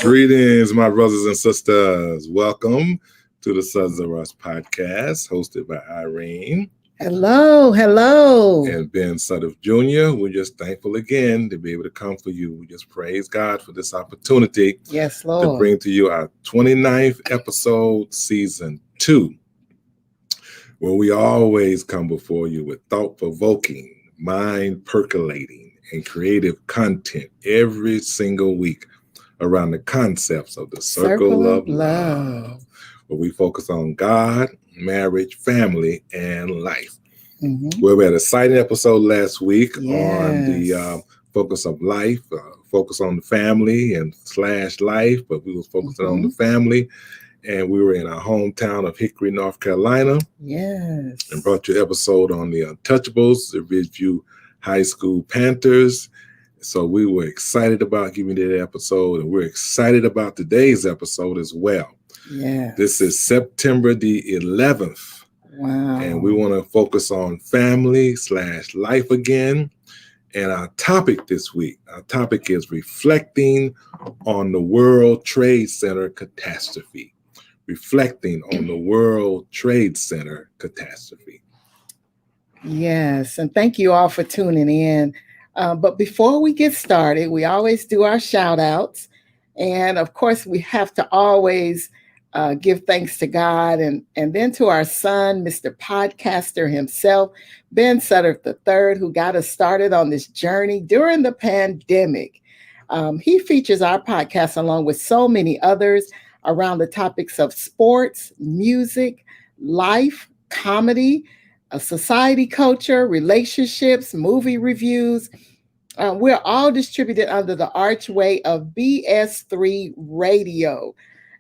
Greetings, my brothers and sisters. Welcome to the Sudds-R-Us podcast, hosted by Irene. Hello. And Ben Sudderth Jr. We're just thankful again to be able to come for you. We just praise God for this opportunity. Yes, Lord. To bring to you our 29th episode, season 2, where we always come before you with thought-provoking, mind-percolating, and creative content every single week around the concepts of the circle of love, where we focus on God, marriage, family, and life. Well, we had a exciting episode last week on the focus of life, focus on the family and / life, but we was focusing on the family, and we were in our hometown of Hickory, North Carolina. Yes. And brought you an episode on the Untouchables, the Ridgeview High School Panthers. So we were excited about giving you that episode, and we're excited about today's episode as well. Yeah. This is September the 11th. Wow. And we want to focus on family / life again. And our topic this week, is reflecting on the World Trade Center catastrophe. Reflecting on the World Trade Center catastrophe. Yes, and thank you all for tuning in. But before we get started, we always do our shout outs. And of course, we have to always give thanks to God and then to our son, Mr. Podcaster himself, Ben Sudderth III, who got us started on this journey during the pandemic. He features our podcast along with so many others around the topics of sports, music, life, comedy, society culture, relationships, movie reviews. We're all distributed under the archway of BS3 Radio.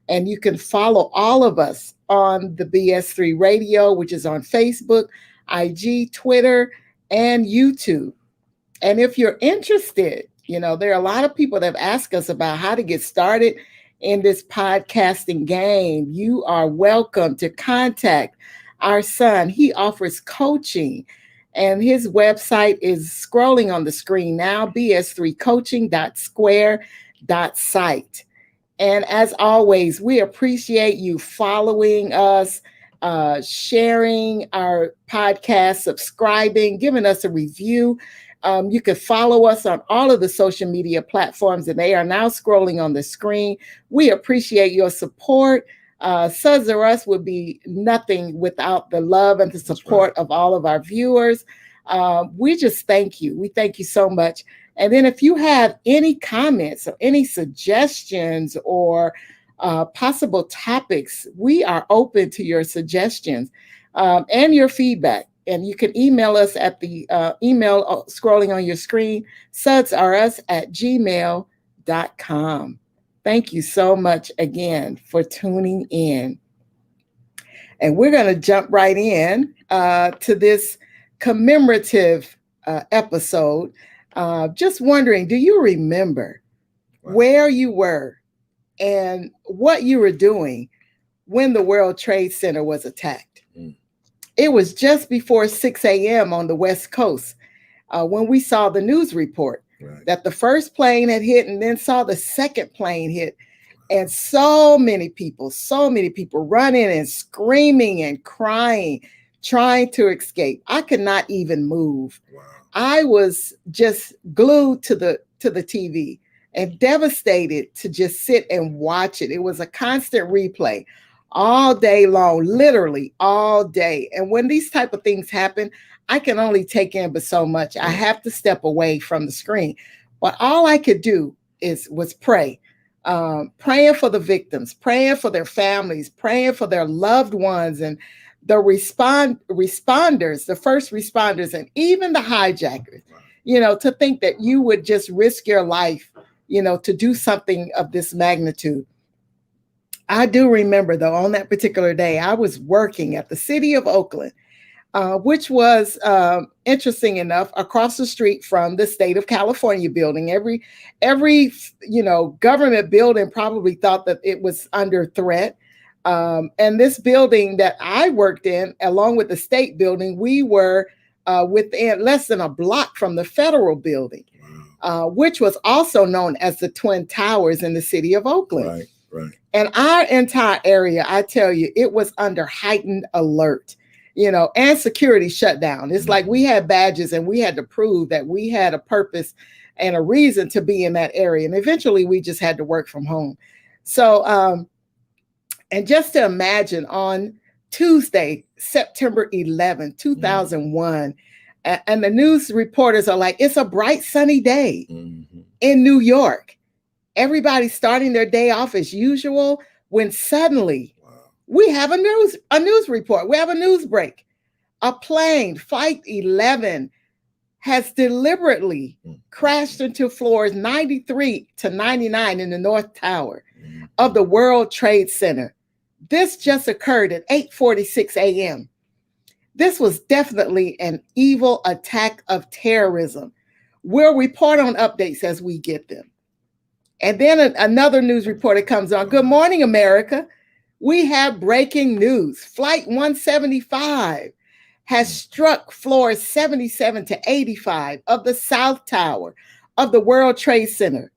And you can follow all of us on the BS3 Radio, which is on Facebook, IG, Twitter, and YouTube. And if you're interested, there are a lot of people that have asked us about how to get started in this podcasting game. You are welcome to contact our son. He offers coaching, and his website is scrolling on the screen now, bs3coaching.square.site. And as always, we appreciate you following us, sharing our podcast, subscribing, giving us a review. You can follow us on all of the social media platforms, and they are now scrolling on the screen. We appreciate your support. Sudds-R-Us would be nothing without the love and the support of all of our viewers. We just thank you. We thank you so much. And then if you have any comments or any suggestions or possible topics, we are open to your suggestions and your feedback. And you can email us at the email scrolling on your screen, sudds-rus@gmail.com. Thank you so much again for tuning in. And we're going to jump right in to this commemorative episode. Just wondering, do you remember where you were and what you were doing when the World Trade Center was attacked? It was just before 6 a.m. on the West Coast when we saw the news report that the first plane had hit and then saw the second plane hit. And so many people running and screaming and crying, trying to escape. I could not even move. Wow. I was just glued to the TV and devastated to just sit and watch it. It was a constant replay all day long, literally all day. And when these type of things happen, I can only take in but so much. I have to step away from the screen. But all I could do was pray. Praying for the victims, praying for their families, praying for their loved ones, and the responders, the first responders, and even the hijackers, to think that you would just risk your life, to do something of this magnitude. I do remember, though, on that particular day, I was working at the city of Oakland, which was, interesting enough, across the street from the state of California building. Every government building probably thought that it was under threat. And this building that I worked in, along with the state building, we were within less than a block from the federal building. which was also known as the Twin Towers in the city of Oakland. Right, right. And our entire area, I tell you, it was under heightened alert, and security shutdown. It's like we had badges and we had to prove that we had a purpose and a reason to be in that area. And eventually we just had to work from home. So, and just to imagine on Tuesday, September 11, 2001, and the news reporters are like, it's a bright sunny day in New York. Everybody's starting their day off as usual when suddenly we have a news report. We have a news break. A plane, Flight 11, has deliberately crashed into floors 93 to 99 in the North Tower of the World Trade Center. This just occurred at 8:46 a.m. This was definitely an evil attack of terrorism. We'll report on updates as we get them. And then another news reporter comes on. Good morning, America. We have breaking news. Flight 175 has struck floors 77 to 85 of the South Tower of the World Trade Center,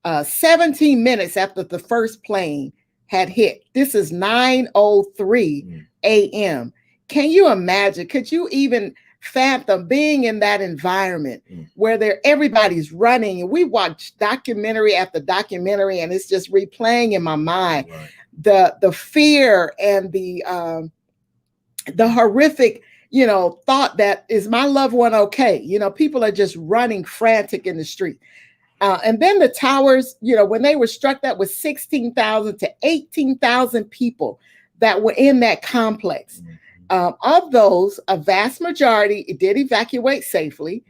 17 minutes after the first plane had hit. This is 9:03 a.m. Can you imagine? Could you even fathom being in that environment where everybody's running? And we watch documentary after documentary, and it's just replaying in my mind the fear and the horrific, thought that, is my loved one okay? People are just running frantic in the street. And then the towers, when they were struck, that was 16,000 to 18,000 people that were in that complex. Of those, a vast majority did evacuate safely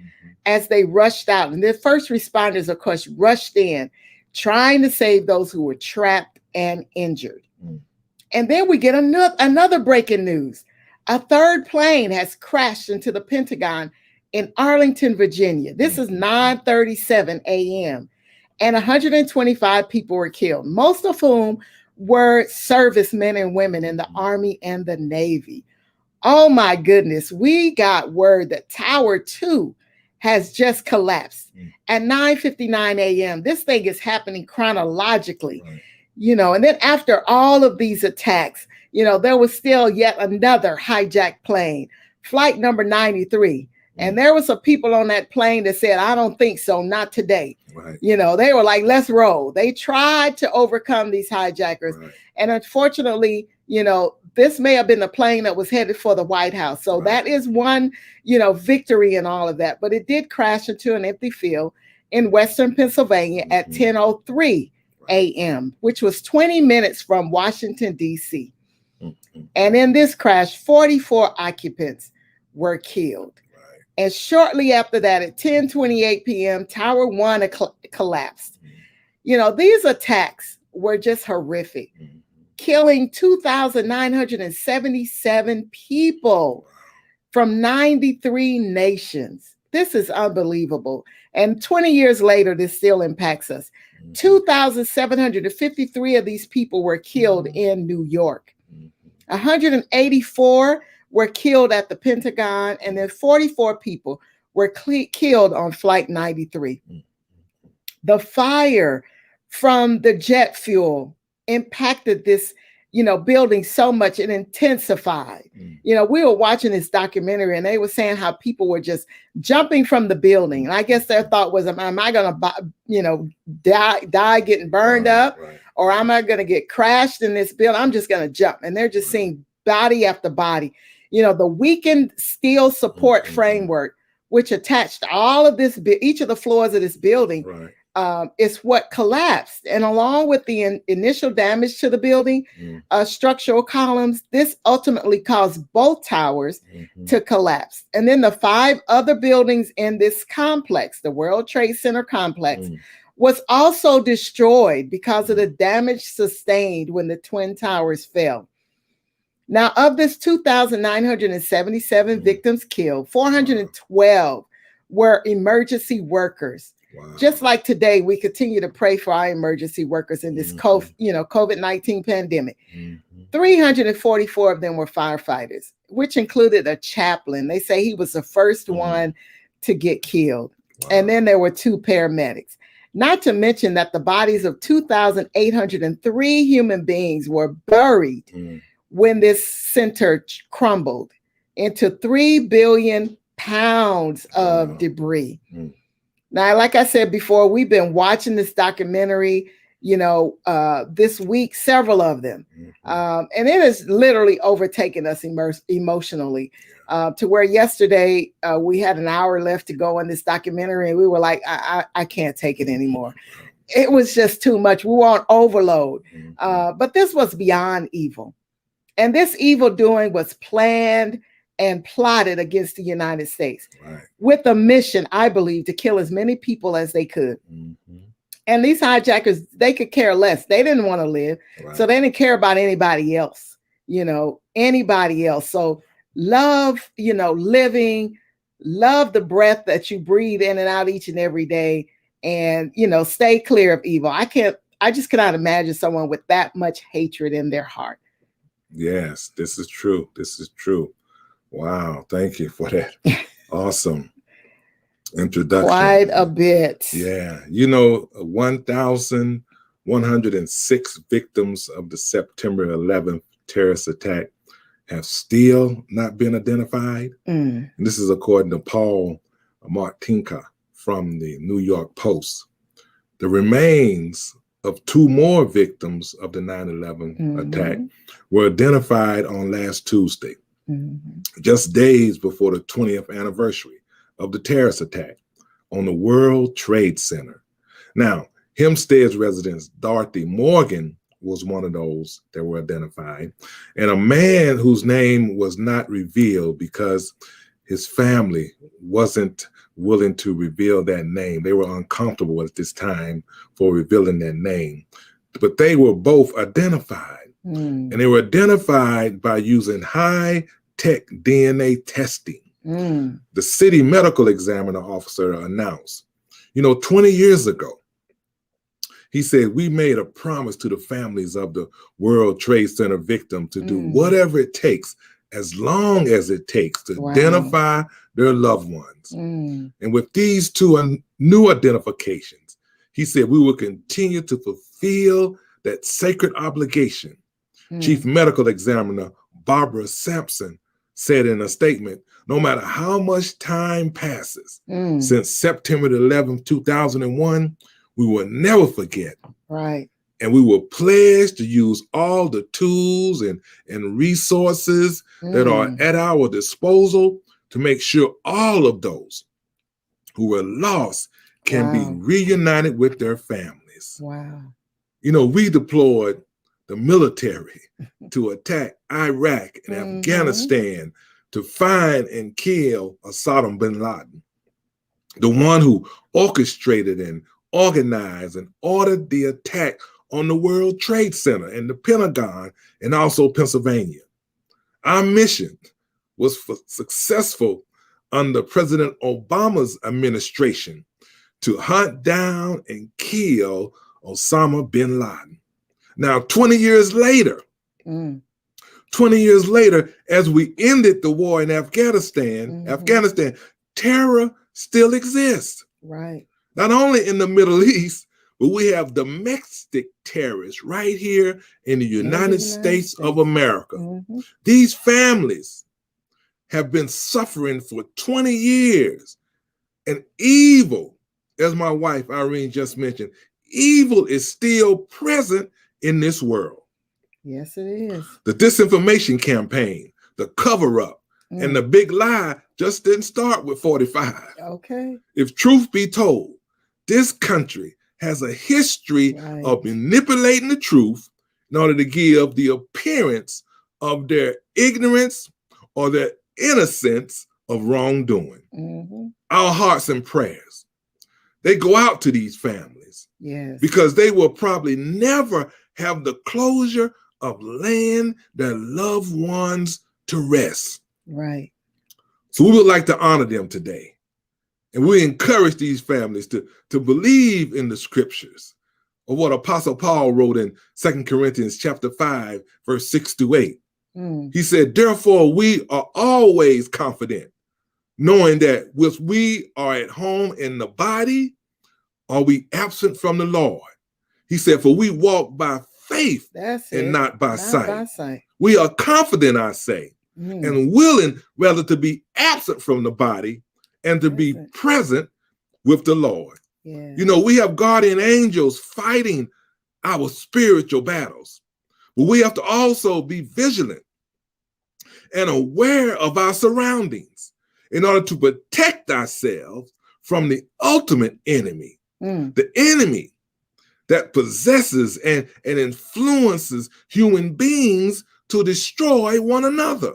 as they rushed out. And the first responders, of course, rushed in, trying to save those who were trapped and injured. And then we get another breaking news. A third plane has crashed into the Pentagon in Arlington, Virginia. This is 9:37 a.m. and 125 people were killed, most of whom were servicemen and women in the Army and the Navy. Oh my goodness, we got word that Tower 2 has just collapsed at 9:59 a.m. This thing is happening chronologically, and then after all of these attacks, there was still yet another hijacked plane, flight number 93. And there were some people on that plane that said, I don't think so, not today. They were like, let's roll. They tried to overcome these hijackers. And unfortunately, this may have been the plane that was headed for the White House. So that is one, victory in all of that. But it did crash into an empty field in Western Pennsylvania at 10:03 a.m., which was 20 minutes from Washington, D.C. And in this crash, 44 occupants were killed. And shortly after that, at 10:28 p.m., Tower 1 collapsed. These attacks were just horrific, killing 2,977 people from 93 nations. This is unbelievable. And 20 years later, this still impacts us. 2,753 of these people were killed in New York. 184 were killed at the Pentagon, and then 44 people were killed on Flight 93. The fire from the jet fuel impacted this, building so much, it intensified. We were watching this documentary and they were saying how people were just jumping from the building. And I guess their thought was, am I going to, die getting burned up? Or am I going to get crashed in this building? I'm just going to jump. And they're just seeing body after body. The weakened steel support framework, which attached all of this, each of the floors of this building, is what collapsed. And along with the initial damage to the building, structural columns, this ultimately caused both towers to collapse. And then the 5 other buildings in this complex, the World Trade Center complex, was also destroyed because of the damage sustained when the Twin Towers fell. Now, of this 2,977 victims killed, 412 were emergency workers. Just like today, we continue to pray for our emergency workers in this COVID-19 pandemic. 344 of them were firefighters, which included a chaplain. They say he was the first one to get killed. And then there were 2 paramedics. Not to mention that the bodies of 2,803 human beings were buried when this center crumbled into 3 billion pounds of debris. Now, like I said before, we've been watching this documentary, this week, several of them. And it has literally overtaken us emotionally to where yesterday we had an hour left to go on this documentary and we were like, I can't take it anymore. It was just too much. We were on overload. But this was beyond evil. And this evil doing was planned and plotted against the United States with a mission, I believe, to kill as many people as they could. And these hijackers, they could care less. They didn't want to live. So they didn't care about anybody else, anybody else. So love, living, love the breath that you breathe in and out each and every day. And, stay clear of evil. I just cannot imagine someone with that much hatred in their heart. Yes, this is true. This is true. Wow. Thank you for that. Awesome introduction. Quite a bit. Yeah. 1,106 victims of the September 11th terrorist attack have still not been identified. And this is according to Paul Martinka from the New York Post. The remains of 2 more victims of the 9/11 attack were identified on last Tuesday, just days before the 20th anniversary of the terrorist attack on the World Trade Center. Now, Hempstead's resident Dorothy Morgan was one of those that were identified, and a man whose name was not revealed because his family wasn't willing to reveal that name. They were uncomfortable at this time for revealing that name, but they were both identified, and they were identified by using high-tech DNA testing. The city medical examiner officer announced, 20 years ago, he said, we made a promise to the families of the World Trade Center victim to do whatever it takes, as long as it takes, to identify their loved ones. And with these 2 new identifications, he said, we will continue to fulfill that sacred obligation. Chief Medical Examiner Barbara Sampson said in a statement, no matter how much time passes since September 11, 2001, we will never forget. And we will pledge to use all the tools and resources that are at our disposal to make sure all of those who were lost can be reunited with their families. We deployed the military to attack Iraq and Afghanistan to find and kill Osama bin Laden, the one who orchestrated and organized and ordered the attack on the World Trade Center and the Pentagon and also Pennsylvania. Our mission was successful under President Obama's administration to hunt down and kill Osama bin Laden. Now, 20 years later, as we ended the war in Afghanistan, terror still exists. Not only in the Middle East, but we have domestic terrorists right here in the United States of America. These families have been suffering for 20 years. And evil, as my wife Irene just mentioned, evil is still present in this world. Yes, it is. The disinformation campaign, the cover-up, and the big lie just didn't start with 45. If truth be told, this country has a history of manipulating the truth in order to give the appearance of their ignorance or their innocence of wrongdoing. Our hearts and prayers, they go out to these families because they will probably never have the closure of laying their loved ones to rest. So we would like to honor them today. And we encourage these families to believe in the scriptures of what Apostle Paul wrote in 2 Corinthians chapter 5, verse 6-8. He said, therefore, we are always confident, knowing that if we are at home in the body, are we absent from the Lord? He said, for we walk by faith and not by sight. We are confident, I say, and willing rather to be absent from the body and to be present with the Lord. Yeah. You know, we have guardian angels fighting our spiritual battles, but we have to also be vigilant and aware of our surroundings in order to protect ourselves from the ultimate enemy, the enemy that possesses and influences human beings to destroy one another.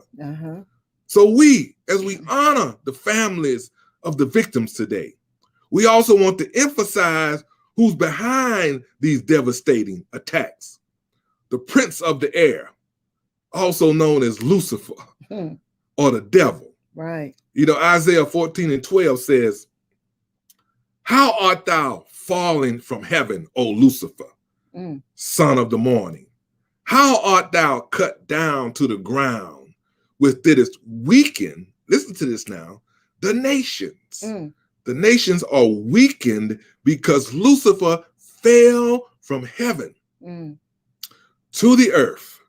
So we, as we honor the families of the victims today, we also want to emphasize who's behind these devastating attacks. The prince of the air, also known as Lucifer or the devil. Right. You know, Isaiah 14:12 says, how art thou fallen from heaven, O Lucifer, son of the morning? How art thou cut down to the ground, with didst weaken, listen to this now, the nations. The nations are weakened because Lucifer fell from heaven to the earth,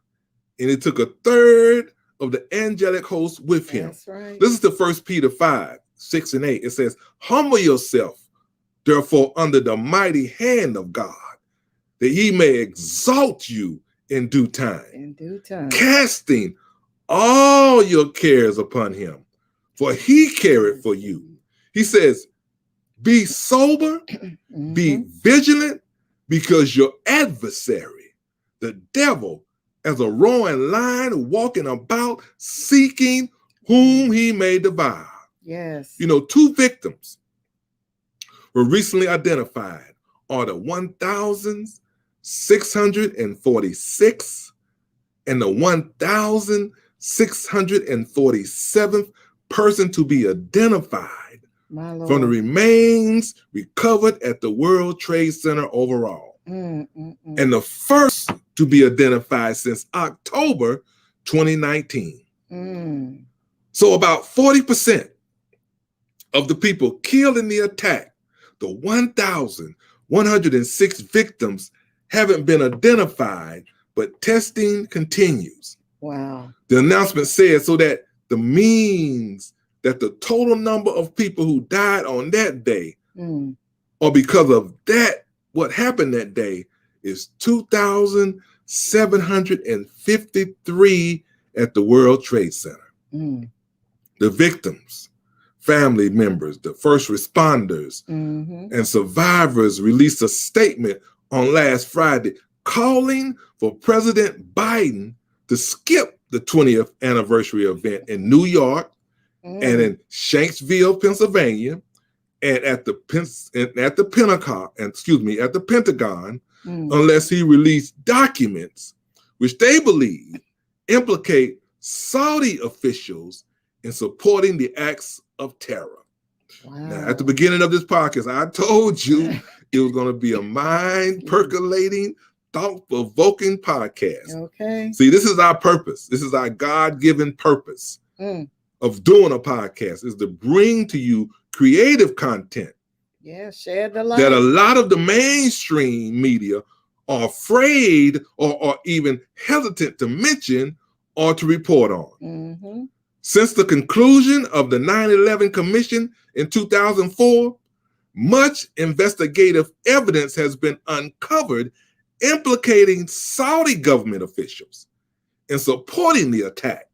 and it took a third of the angelic host with him. That's right. Listen to 1 Peter 5:6-8. It says, humble yourself, therefore, under the mighty hand of God, that he may exalt you in due time. In due time. Casting all your cares upon him, for he careth for you. He says, be sober, be vigilant, because your adversary, the devil, as a roaring lion walking about, seeking whom he may devour. Yes. You know, 2 victims were recently identified are the 1,646 and the 1,647th person to be identified from the remains recovered at the World Trade Center overall. And the first to be identified since October 2019. So about 40% of the people killed in the attack, the 1,106 victims, haven't been identified, but testing continues. Wow. The announcement says so that the means that the total number of people who died on that day, or because of that, what happened that day, is 2,753 at the World Trade Center. The victims, family members, the first responders, and survivors released a statement on last Friday calling for President Biden to skip the 20th anniversary event in New York and in Shanksville, Pennsylvania, and at the Pentagon, unless he released documents which they believe implicate Saudi officials in supporting the acts of terror. Wow. Now, at the beginning of this podcast, I told you it was going to be a mind-percolating, thought-provoking podcast. Okay. See, this is our purpose. This is our God-given purpose of doing a podcast, is to bring to you creative content. Yeah, share the light. That a lot of the mainstream media are afraid or even hesitant to mention or to report on. Since the conclusion of the 9/11 Commission in 2004, much investigative evidence has been uncovered implicating Saudi government officials in supporting the attack.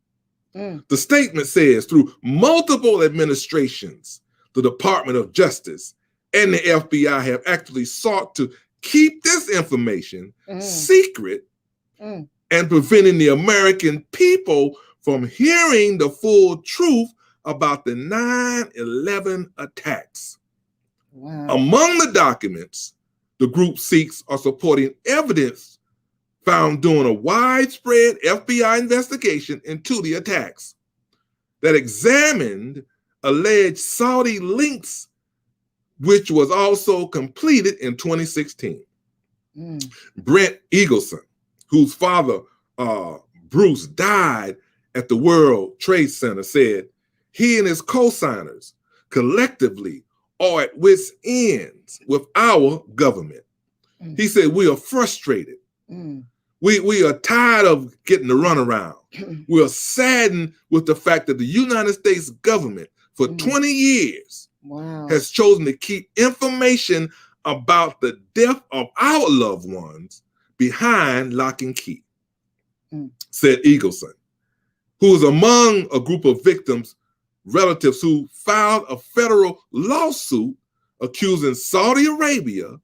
The statement says through multiple administrations, the Department of Justice and the FBI have actually sought to keep this information secret and preventing the American people from hearing the full truth about the 9/11 attacks. Wow. Among the documents the group seeks are supporting evidence found during a widespread FBI investigation into the attacks that examined alleged Saudi links, which was also completed in 2016. Brent Eagleson, whose father, Bruce, died at the World Trade Center, said he and his co-signers collectively are at wit's ends with our government. He said, we are frustrated. We are tired of getting the runaround. We are saddened with the fact that the United States government for 20 years has chosen to keep information about the death of our loved ones behind lock and key, said Eagleson, who was among a group of victims' relatives who filed a federal lawsuit accusing Saudi Arabia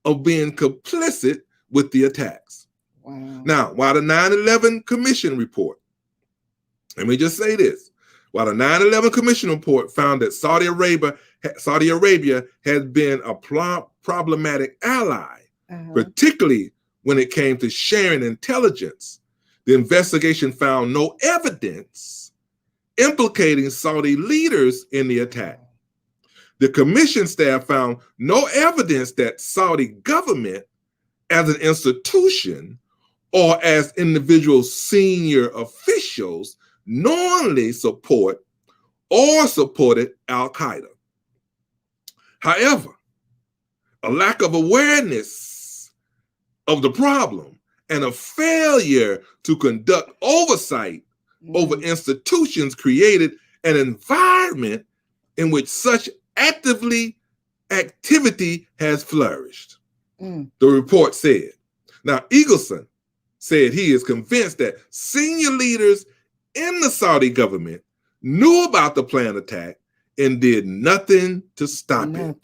of being complicit with the attacks. Now, while the 9/11 Commission report, let me just say this, while the 9/11 Commission report found that Saudi Arabia has been a problematic ally, particularly when it came to sharing intelligence, the investigation found no evidence implicating Saudi leaders in the attack. The commission staff found no evidence that Saudi government as an institution or as individual senior officials knowingly support or supported Al-Qaeda. However, a lack of awareness of the problem and a failure to conduct oversight over institutions created an environment in which such activity has flourished, the report said. Now, Eagleson said he is convinced that senior leaders in the Saudi government knew about the planned attack and did nothing to stop it.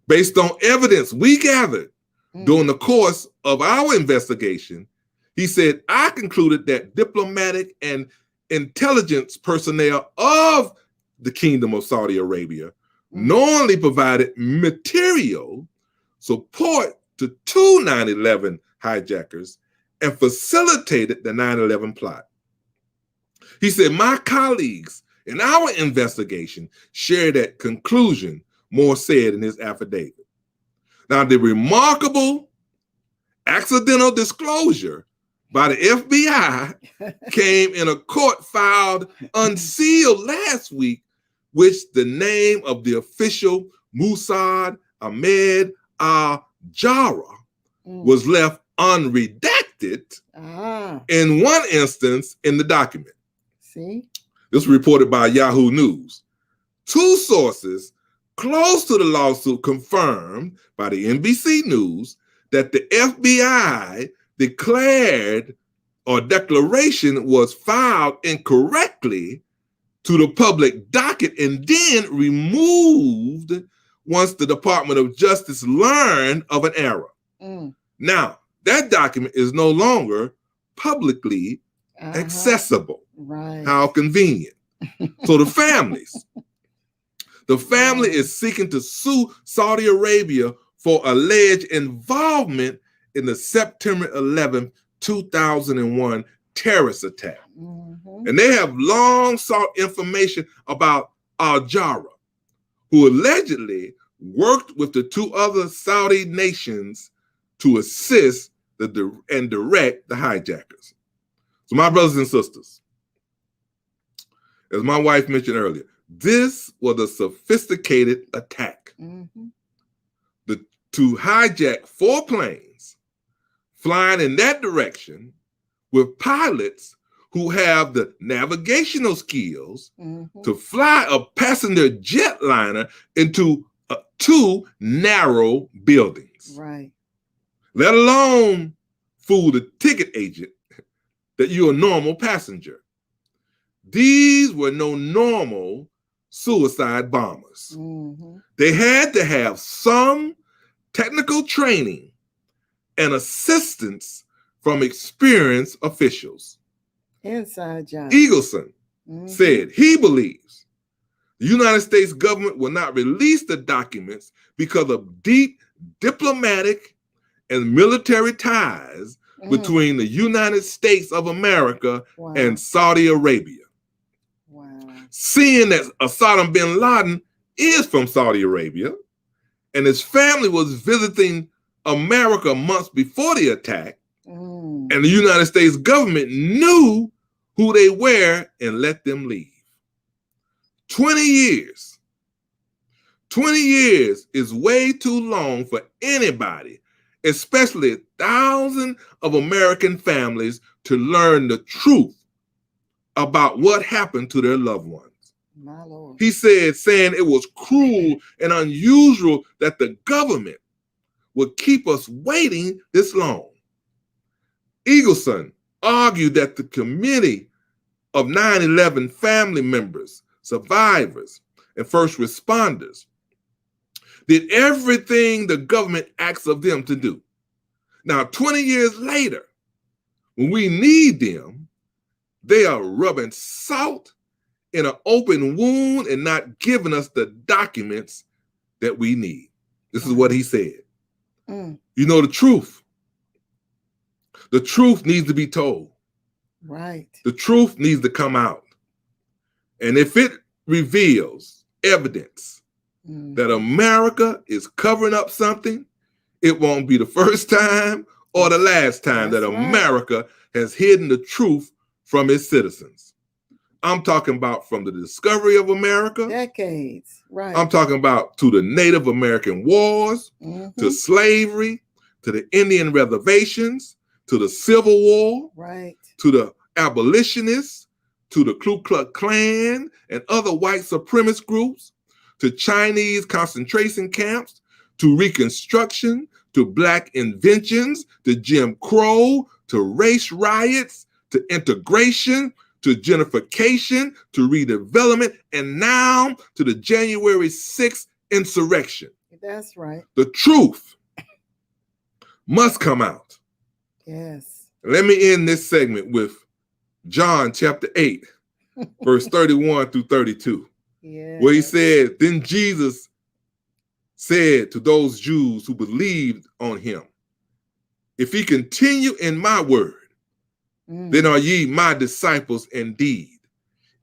Based on evidence we gathered during the course of our investigation, he said, I concluded that diplomatic and intelligence personnel of the Kingdom of Saudi Arabia knowingly provided material support to two 9/11 hijackers and facilitated the 9/11 plot. He said, my colleagues in our investigation shared that conclusion, Moore said in his affidavit. Now, the remarkable accidental disclosure by the FBI came in a court filed unsealed last week, which the name of the official Mossad Ahmed al-Jarrah was left unredacted in one instance in the document. This was reported by Yahoo News. Two sources close to the lawsuit confirmed by the NBC News that the FBI declaration was filed incorrectly to the public docket and then removed once the Department of Justice learned of an error. Now, that document is no longer publicly accessible. How convenient. So the family is seeking to sue Saudi Arabia for alleged involvement in the September 11th, 2001 terrorist attack. And they have long sought information about al-Jarrah, who allegedly worked with the two other Saudi nations to assist and direct the hijackers. So my brothers and sisters, as my wife mentioned earlier, this was a sophisticated attack to hijack 4 planes flying in that direction with pilots who have the navigational skills to fly a passenger jetliner into 2 narrow buildings. Let alone fool the ticket agent that you're a normal passenger. These were no normal suicide bombers. They had to have some technical training and assistance from experienced officials. Inside job. Eagleson said he believes the United States government will not release the documents because of deep diplomatic and military ties between the United States of America and Saudi Arabia. Seeing that Osama bin Laden is from Saudi Arabia and his family was visiting America months before the attack, and the United States government knew who they were and let them leave. 20 years. 20 years is way too long for anybody, especially thousands of American families, to learn the truth about what happened to their loved ones. My Lord. He said, saying it was cruel and unusual that the government would keep us waiting this long. Eagleson argued that the committee of 9/11 family members, survivors, and first responders did everything the government asked of them to do. Now, 20 years later, when we need them, they are rubbing salt in an open wound and not giving us the documents that we need. This is what he said. You know the truth. The truth needs to be told. Right. The truth needs to come out. And if it reveals evidence that America is covering up something, it won't be the first time or the last time that America has hidden the truth from its citizens. I'm talking about from the discovery of America. Decades, right. I'm talking about to the Native American wars, to slavery, to the Indian reservations, to the Civil War, right, to the abolitionists, to the Ku Klux Klan and other white supremacist groups, to Chinese concentration camps, to Reconstruction, to Black inventions, to Jim Crow, to race riots, to integration, to gentrification, to redevelopment, and now to the January 6th insurrection. That's right. The truth must come out. Yes. Let me end this segment with John chapter 8, verse 31 through 32, where he said, then Jesus said to those Jews who believed on him, if ye continue in my word, then are ye my disciples indeed,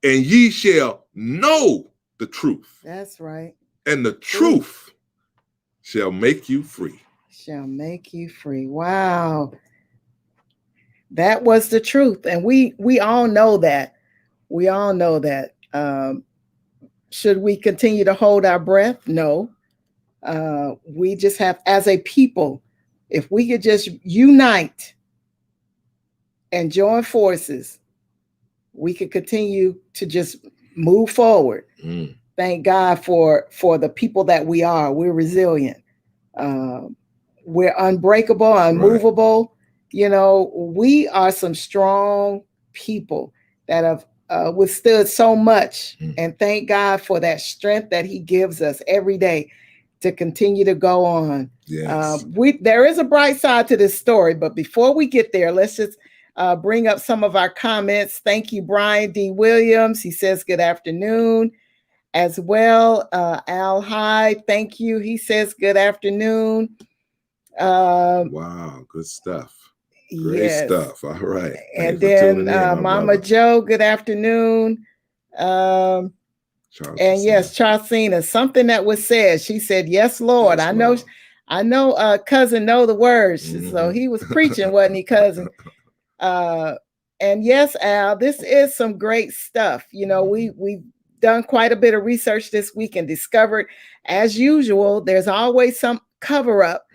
and ye shall know the truth. That's right. And the truth shall make you free. Shall make you free. Wow. That was the truth. And we all know that. We all know that. Should we continue to hold our breath? No. We just have, as a people, if we could just unite and join forces, we could continue to just move forward. Thank God for the people that we are. We're resilient. We're unbreakable, unmovable. Right. You know, we are some strong people that have withstood so much. And thank God for that strength that he gives us every day to continue to go on. Yes. There is a bright side to this story, but before we get there, let's just bring up some of our comments. Thank you, Brian D. Williams. He says, good afternoon as well. Al Hyde, thank you. He says, good afternoon. Wow, good stuff. Great stuff. All right. And then Mama Joe, good afternoon. And yes, Charlesina, something that was said. She said, yes, Lord. Yes, I know cousin know the words. So he was preaching, wasn't he, cousin? And yes, Al, this is some great stuff. You know, we've done quite a bit of research this week and discovered, as usual, there's always some cover up.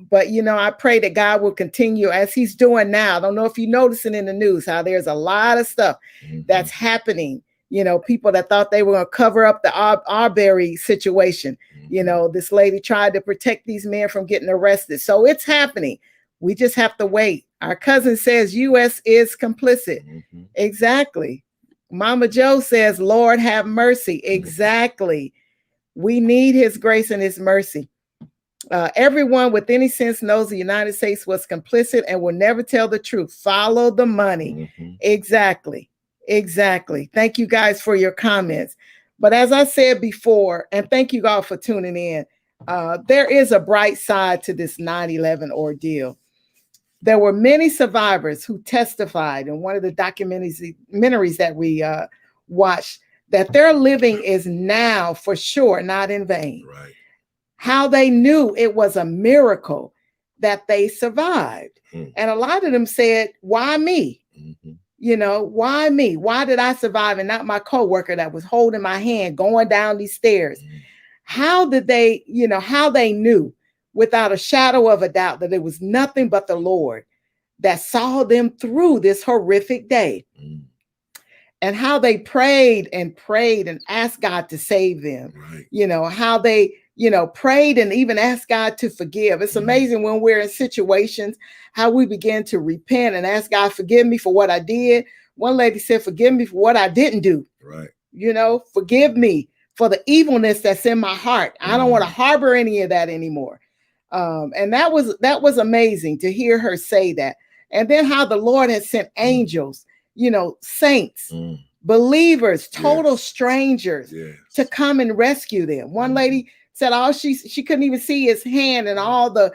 But, you know, I pray that God will continue as he's doing now. I don't know if you're noticing in the news how there's a lot of stuff that's happening. You know, people that thought they were going to cover up the Arbery situation. You know, this lady tried to protect these men from getting arrested. So it's happening. We just have to wait. Our cousin says U.S. is complicit. Exactly. Mama Joe says, Lord, have mercy. Exactly. We need his grace and his mercy. Everyone with any sense knows the United States was complicit and will never tell the truth. Follow the money. Exactly. Exactly. Thank you guys for your comments. But as I said before, and thank you all for tuning in, there is a bright side to this 9/11 ordeal. There were many survivors who testified in one of the documentaries that we watched that their living is now for sure not in vain. Right. How they knew it was a miracle that they survived. And a lot of them said, why me? You know, why me? Why did I survive and not my coworker that was holding my hand going down these stairs? How did they, you know, how they knew without a shadow of a doubt that it was nothing but the Lord that saw them through this horrific day. And how they prayed and asked God to save them. Right. You know, how they, you know, prayed and even asked God to forgive. It's amazing when we're in situations, how we begin to repent and ask God, forgive me for what I did. One lady said, forgive me for what I didn't do. Right. You know, forgive me for the evilness that's in my heart. I don't want to harbor any of that anymore. And that was amazing to hear her say that. And then how the Lord has sent angels, you know, saints, believers, total strangers to come and rescue them. One lady said, oh, she couldn't even see his hand and all the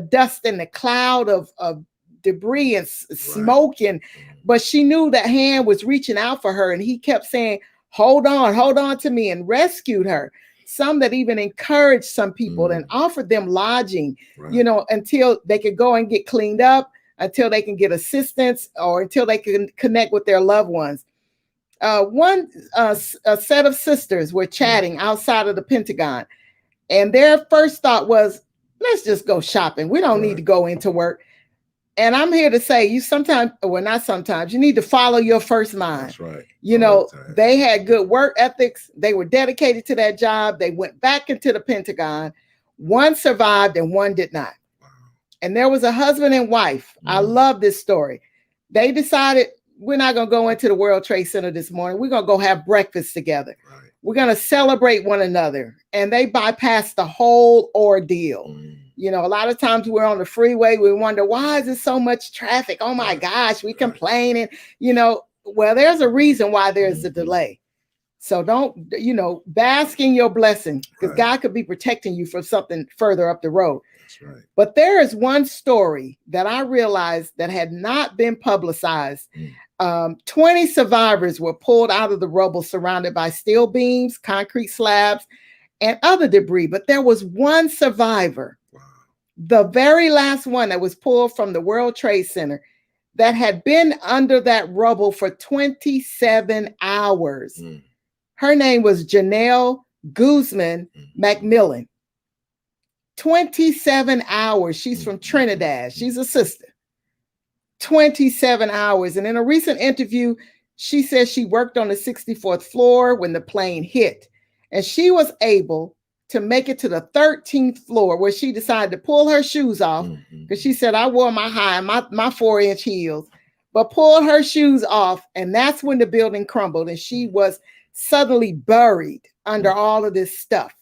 dust and the cloud of debris and smoke, and but she knew that hand was reaching out for her, and he kept saying, hold on to me, and rescued her. Some that even encouraged some people and offered them lodging, you know, until they could go and get cleaned up, until they can get assistance, or until they can connect with their loved ones. A set of sisters were chatting outside of the Pentagon, and their first thought was, let's just go shopping. We don't need to go into work. And I'm here to say, you sometimes, well, not sometimes, you need to follow your first mind. That's right. You know, they had good work ethics. They were dedicated to that job. They went back into the Pentagon. One survived and one did not. And there was a husband and wife. I love this story. They decided, we're not going to go into the World Trade Center this morning. We're going to go have breakfast together. Right. We're going to celebrate one another. And they bypassed the whole ordeal. You know, a lot of times we're on the freeway. We wonder, why is there so much traffic? Oh, my gosh, we complaining. You know, well, there's a reason why there's a delay. So don't, you know, bask in your blessing, because God could be protecting you from something further up the road. That's right. But there is one story that I realized that had not been publicized. 20 survivors were pulled out of the rubble surrounded by steel beams, concrete slabs, and other debris. But there was one survivor, the very last one that was pulled from the World Trade Center, that had been under that rubble for 27 hours. Her name was Janelle Guzman McMillan. 27 hours. She's from Trinidad. She's a sister. 27 hours. And in a recent interview, she says she worked on the 64th floor when the plane hit. And she was able to make it to the 13th floor, where she decided to pull her shoes off, because she said, I wore my high, my 4-inch heels, but pulled her shoes off. And that's when the building crumbled. And she was suddenly buried under all of this stuff.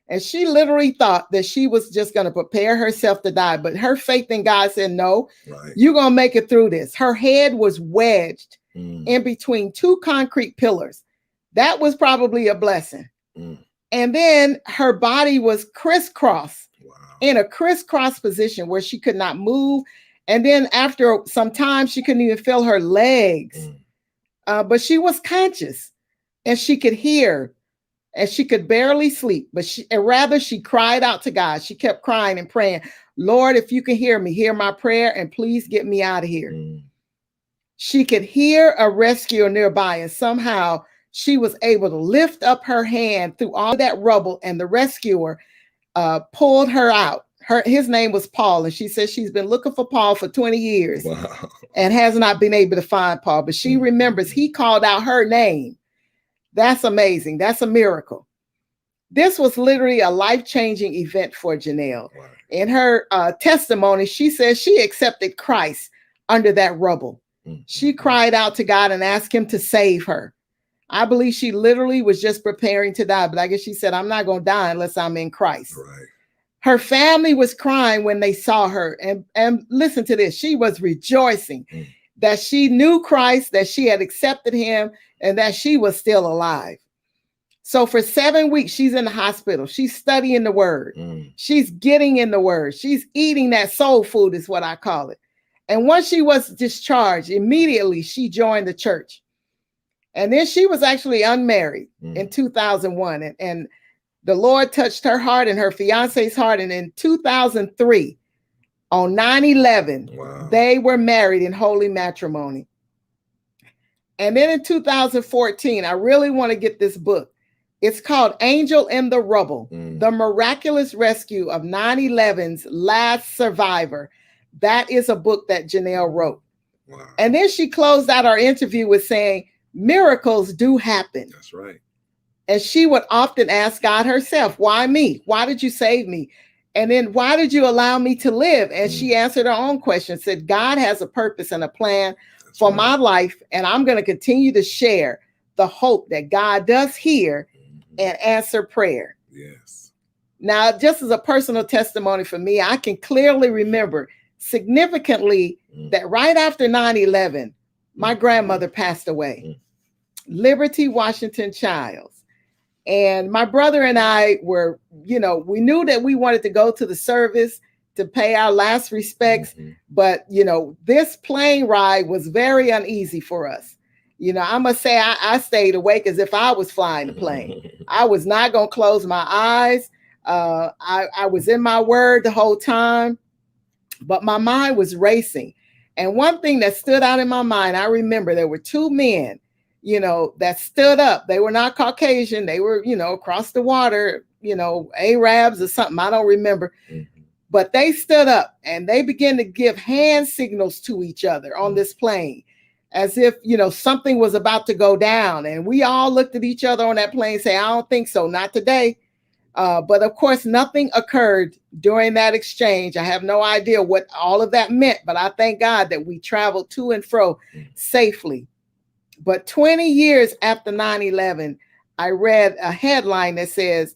And she literally thought that she was just going to prepare herself to die. But her faith in God said, no, you're going to make it through this. Her head was wedged in between two concrete pillars. That was probably a blessing. And then her body was crisscrossed in a crisscross position where she could not move. And then after some time, she couldn't even feel her legs. But she was conscious, and she could hear, and she could barely sleep. But she cried out to God. She kept crying and praying, Lord, if you can hear me, hear my prayer, and please get me out of here. She could hear a rescuer nearby, and somehow she was able to lift up her hand through all that rubble, and the rescuer pulled her out. His name was Paul, and she says she's been looking for Paul for 20 years and has not been able to find Paul, but she remembers he called out her name. That's amazing. That's a miracle. This was literally a life-changing event for Janelle. In her testimony, she says she accepted Christ under that rubble. She cried out to God and asked him to save her. I believe she literally was just preparing to die, but I guess she said, I'm not going to die unless I'm in Christ. Her family was crying when they saw her. And listen to this. She was rejoicing that she knew Christ, that she had accepted him, and that she was still alive. So for 7 weeks, she's in the hospital. She's studying the word. She's getting in the word. She's eating that soul food, is what I call it. And once she was discharged, immediately she joined the church. And then she was actually unmarried in 2001. And the Lord touched her heart and her fiance's heart. And in 2003, on 9/11, they were married in holy matrimony. And then in 2014, I really want to get this book. It's called Angel in the Rubble, The Miraculous Rescue of 9/11's Last Survivor. That is a book that Janelle wrote. Wow. And then she closed out our interview with saying, miracles do happen. That's right. And she would often ask God herself, why me? Why did you save me? And then why did you allow me to live? And she answered her own question, said, God has a purpose and a plan for my life, and I'm going to continue to share the hope that God does hear and answer prayer. Yes. Now, just as a personal testimony for me, I can clearly remember significantly that right after 9/11, my grandmother passed away, Liberty Washington Childs. And my brother and I were, we knew that we wanted to go to the service to pay our last respects. But, this plane ride was very uneasy for us. I must say I stayed awake as if I was flying the plane. I was not going to close my eyes. I was in my word the whole time, but my mind was racing. And one thing that stood out in my mind, I remember there were two men, that stood up. They were not Caucasian. They were, across the water, Arabs or something. I don't remember. But they stood up and they began to give hand signals to each other on this plane, as if, something was about to go down. And we all looked at each other on that plane and say, I don't think so, not today. But of course, nothing occurred during that exchange. I have no idea what all of that meant, but I thank God that we traveled to and fro safely. But 20 years after 9/11, I read a headline that says,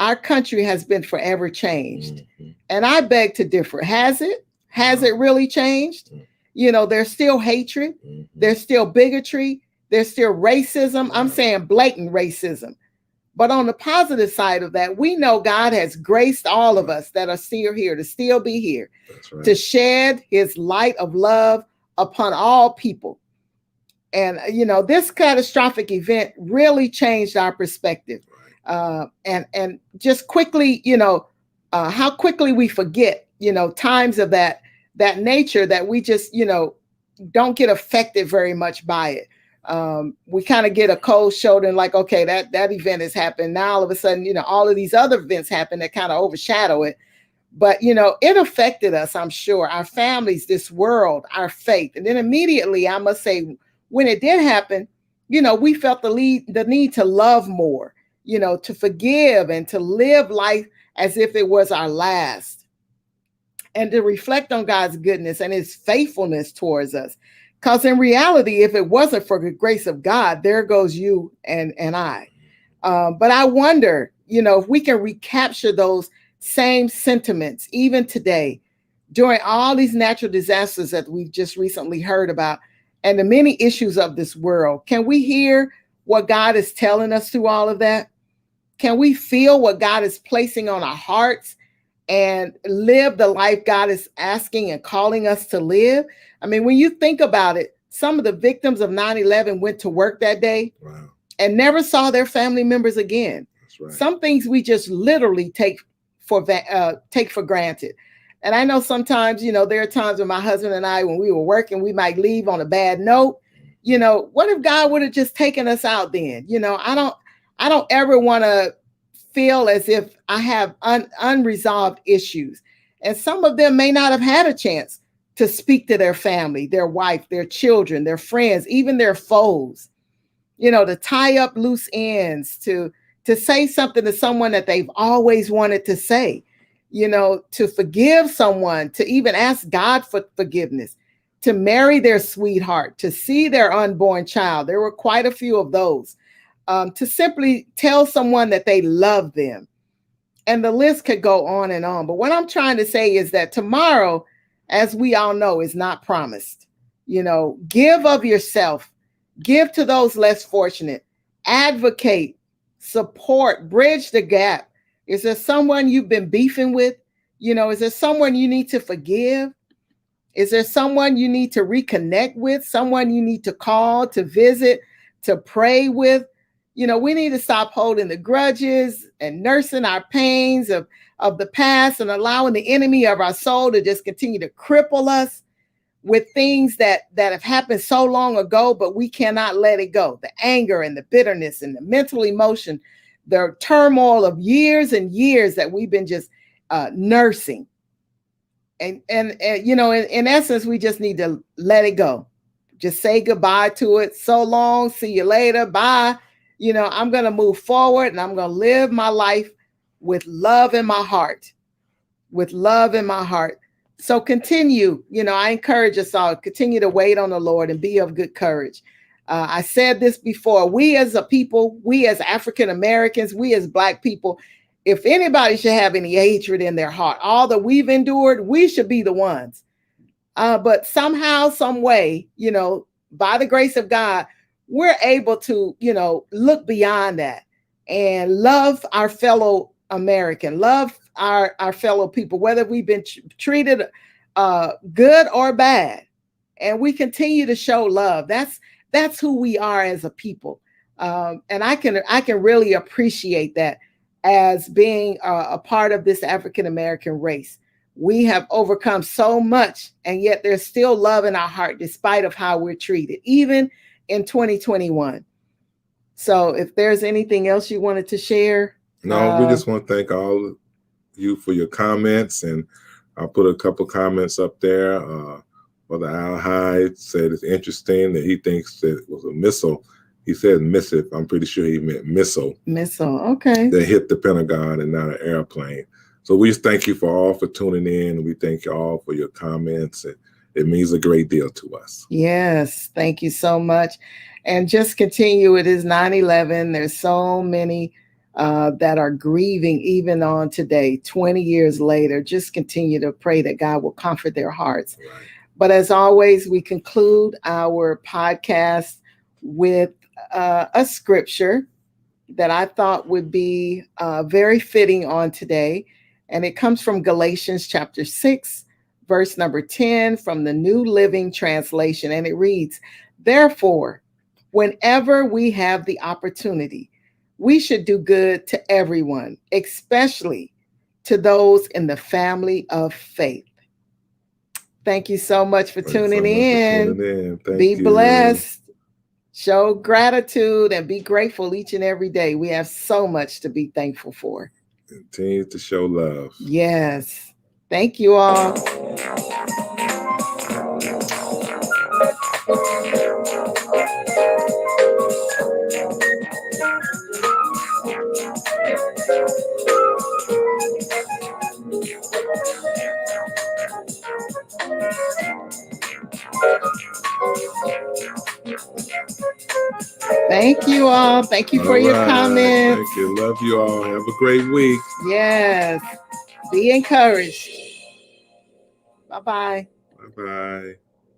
our country has been forever changed. And I beg to differ. Has it? Has it really changed? There's still hatred. There's still bigotry. There's still racism. I'm saying blatant racism. But on the positive side of that, we know God has graced all of us that are still here to still be here, to shed his light of love upon all people. And, this catastrophic event really changed our perspective. And just quickly, how quickly we forget, times of that nature that we just, don't get affected very much by it. We kind of get a cold shoulder and like, okay, that event has happened. Now, all of a sudden, all of these other events happen that kind of overshadow it. But, it affected us, I'm sure, our families, this world, our faith. And then immediately, I must say, when it did happen, we felt the need to love more, to forgive and to live life as if it was our last, and to reflect on God's goodness and his faithfulness towards us. Because in reality, if it wasn't for the grace of God, there goes you and I. But I wonder, if we can recapture those same sentiments even today during all these natural disasters that we've just recently heard about and the many issues of this world. Can we hear what God is telling us through all of that? Can we feel what God is placing on our hearts and live the life God is asking and calling us to live? I mean, when you think about it, some of the victims of 9/11 went to work that day and never saw their family members again. That's right. Some things we just literally take for granted. And I know sometimes, there are times when my husband and I, when we were working, we might leave on a bad note. What if God would have just taken us out then? I don't ever want to feel as if I have unresolved issues. And some of them may not have had a chance to speak to their family, their wife, their children, their friends, even their foes, to tie up loose ends, to say something to someone that they've always wanted to say, to forgive someone, to even ask God for forgiveness, to marry their sweetheart, to see their unborn child. There were quite a few of those. To simply tell someone that they love them. And the list could go on and on. But what I'm trying to say is that tomorrow, as we all know, is not promised. Give of yourself, give to those less fortunate, advocate, support, bridge the gap. Is there someone you've been beefing with? Is there someone you need to forgive? Is there someone you need to reconnect with? Someone you need to call, to visit, to pray with? We need to stop holding the grudges and nursing our pains of the past and allowing the enemy of our soul to just continue to cripple us. with things that have happened so long ago, but we cannot let it go. The anger and the bitterness and the mental emotion, the turmoil of years and years that we've been just nursing. And you know, in essence, we just need to let it go. Just say goodbye to it. So long, see you later, bye. You know, I'm going to move forward and I'm going to live my life with love in my heart, with love in my heart. So continue, you know, I encourage us all, continue to wait on the Lord and be of good courage. I said this before, we as a people, we as African Americans, we as Black people, if anybody should have any hatred in their heart, all that we've endured, we should be the ones. But somehow, some way, you know, by the grace of God, we're able to, you know, look beyond that and love our fellow American, love our fellow people, whether we've been treated good or bad. And we continue to show love. That's who we are as a people. And I can really appreciate that as being a part of this African American race. We have overcome so much, and yet there's still love in our heart despite of how we're treated, even in 2021. So if there's anything else you wanted to share. No, we just want to thank all of you for your comments, and I'll put a couple comments up there. Brother Al Hyde said it's interesting that he thinks that it was a missile. He said missive. I'm pretty sure he meant missile. Missile, okay. That hit the Pentagon and not an airplane. So we just thank you for tuning in, and we thank you all for your comments. And it means a great deal to us. Yes, thank you so much. And just continue. It is 9/11. There's so many that are grieving even on today, 20 years later. Just continue to pray that God will comfort their hearts. Right. But as always, we conclude our podcast with a scripture that I thought would be very fitting on today. And it comes from Galatians chapter 6, verse number 10 from the New Living Translation. And it reads, "Therefore, whenever we have the opportunity, we should do good to everyone, especially to those in the family of faith." Thank you so much for tuning in. Be blessed. Show gratitude and be grateful each and every day. We have so much to be thankful for. Continue to show love. Yes. Thank you all. Thank you all. Thank you for your comments. Thank you. Love you all. Have a great week. Yes. Be encouraged. Bye-bye. Bye-bye.